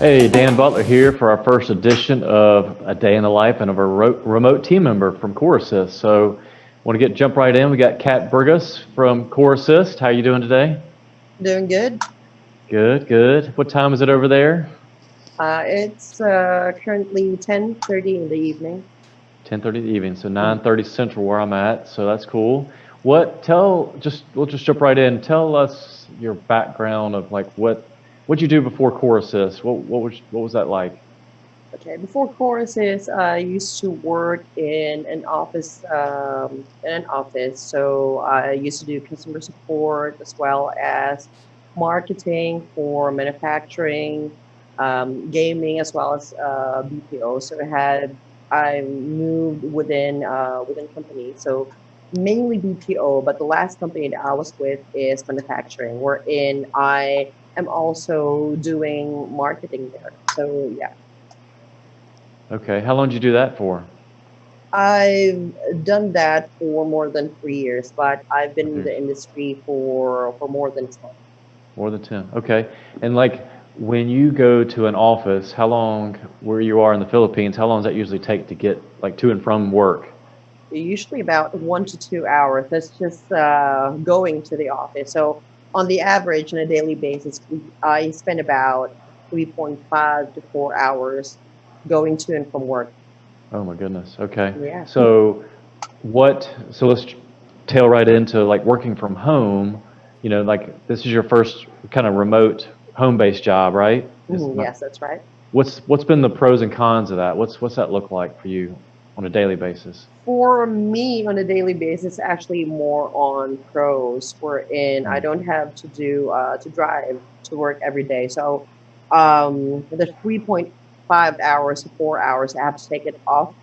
Hey, Dan Butler here for our first edition of A Day in the Life and of a remote team member from CoreAssist. So, want to jump right in. We got Kat Burgess from CoreAssist. How are you doing today? Doing good. Good, good. What time is it over there? It's currently 10:30 in the evening. 10:30 in the evening, so Mhm. 9:30 Central where I'm at. So that's cool. We'll just jump right in. Tell us your background of like what'd you do before CoreAssist? What was that like? Okay, before choruses, I used to work in an office. So I used to do customer support as well as marketing for manufacturing, gaming, as well as BPO. I moved within companies. So mainly BPO, but the last company that I was with is manufacturing, wherein I am also doing marketing there. So yeah. Okay, how long did you do that for? I've done that for more than 3 years, but I've been in Okay. the industry for more than 10. More than 10. Okay. And like when you go to an office, how long, where you are in the Philippines, how long does that usually take to get like to and from work? Usually about 1 to 2 hours. That's just going to the office. So on the average, on a daily basis, I spend about 3.5 to 4 hours going to and from work. Oh my goodness. Okay. Yeah. So let's tail right into like working from home. Like this is your first kind of remote home-based job, right? Mhm, yes, that's right. What's been the pros and cons of that? What's that look like for you on a daily basis? For me, on a daily basis, actually more on pros, wherein I Mm. don't have to drive to work every day. So the 3.5 hours to 4 hours, I have to take it off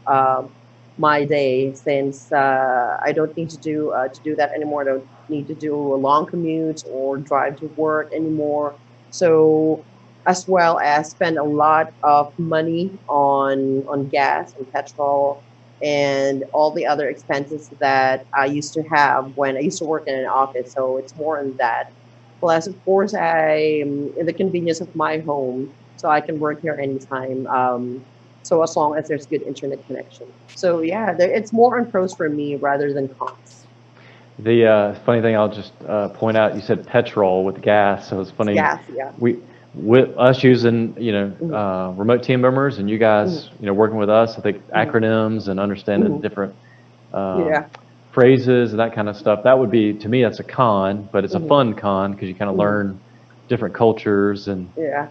my day since I don't need to do that anymore. I don't need to do a long commute or drive to work anymore. So as well as spend a lot of money on gas and petrol and all the other expenses that I used to have when I used to work in an office. So it's more on that. Plus, of course, I in the convenience of my home, so I can work here anytime. So as long as there's good internet connection. So yeah, it's more on pros for me rather than cons. The funny thing, I'll just point out, you said petrol with gas, so it's funny. Gas, yeah. We, with us using, Hmm. remote team members, and you guys, Hmm. working with us, I think Hmm. acronyms and understanding Hmm. different um, Yeah. phrases and that kind of stuff. That would be to me, that's a con, but it's a Hmm. fun con because you kind of Hmm. learn different cultures, and Yeah.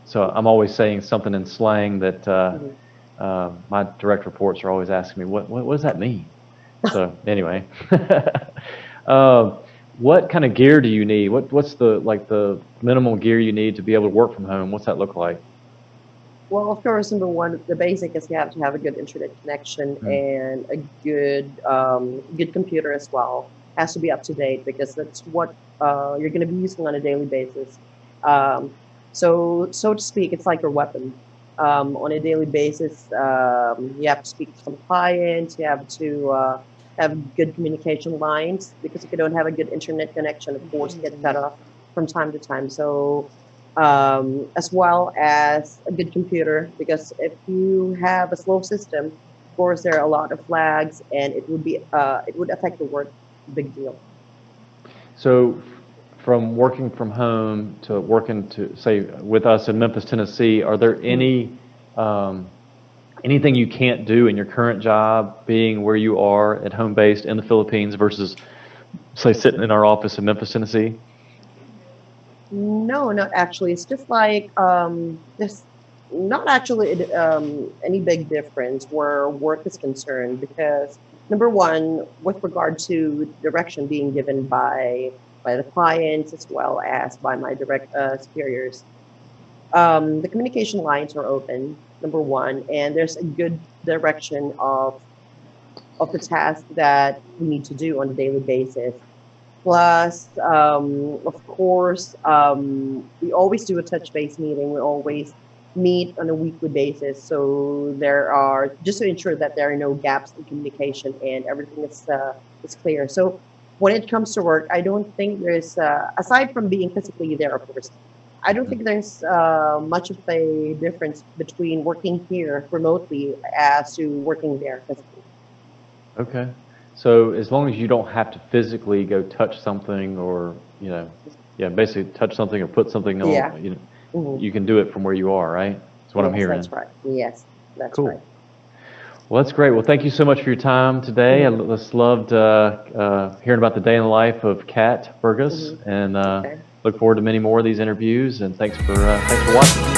so I'm always saying something in slang that Hmm. my direct reports are always asking me, what does that mean? So anyway, um, what kind of gear do you need? What's the minimal gear you need to be able to work from home? What's that look like? Well, of course, number one, the basic is you have to have a good internet connection Hmm. and a good computer as well. Has to be up to date because that's what you're going to be using on a daily basis. Um, so to speak, it's like your weapon. On a daily basis, you have to speak to some clients. You have to have good communication lines because if you don't have a good internet connection, of course, you get cut off from time to time. So as well as a good computer. Because if you have a slow system, of course, there are a lot of flags, and it would affect your work. Big deal. So from working from home to working to say with us in Memphis, Tennessee, are there Mhm. um, anything you can't do in your current job, being where you are at home based in the Philippines versus say sitting in our office in Memphis, Tennessee? No, not actually. It's just like there's not actually any big difference where work is concerned because number one, with regard to direction being given by the clients as well as by my direct superiors, the communication lines are open. Number one, and there's a good direction of the task that we need to do on a daily basis. Plus, of course, we always do a touch base meeting. We always meet on a weekly basis. So there are just to ensure that there are no gaps in communication and everything is clear. So when it comes to work, I don't think there's aside from being physically there, of course. I don't think there's much of a difference between working here remotely as to working there physically. Okay. So as long as you don't have to physically go touch something or, yeah, basically touch something or put something on, Yeah. Mhm. you can do it from where you are, right? That's what I'm Yes, hearing. that's right. Yes, that's Cool. right. Well, that's great. Well, thank you so much for your time today. I Mhm. just loved hearing about the day in the life of Kat Burgess, Mhm. and Okay. look forward to many more of these interviews. And thanks for watching.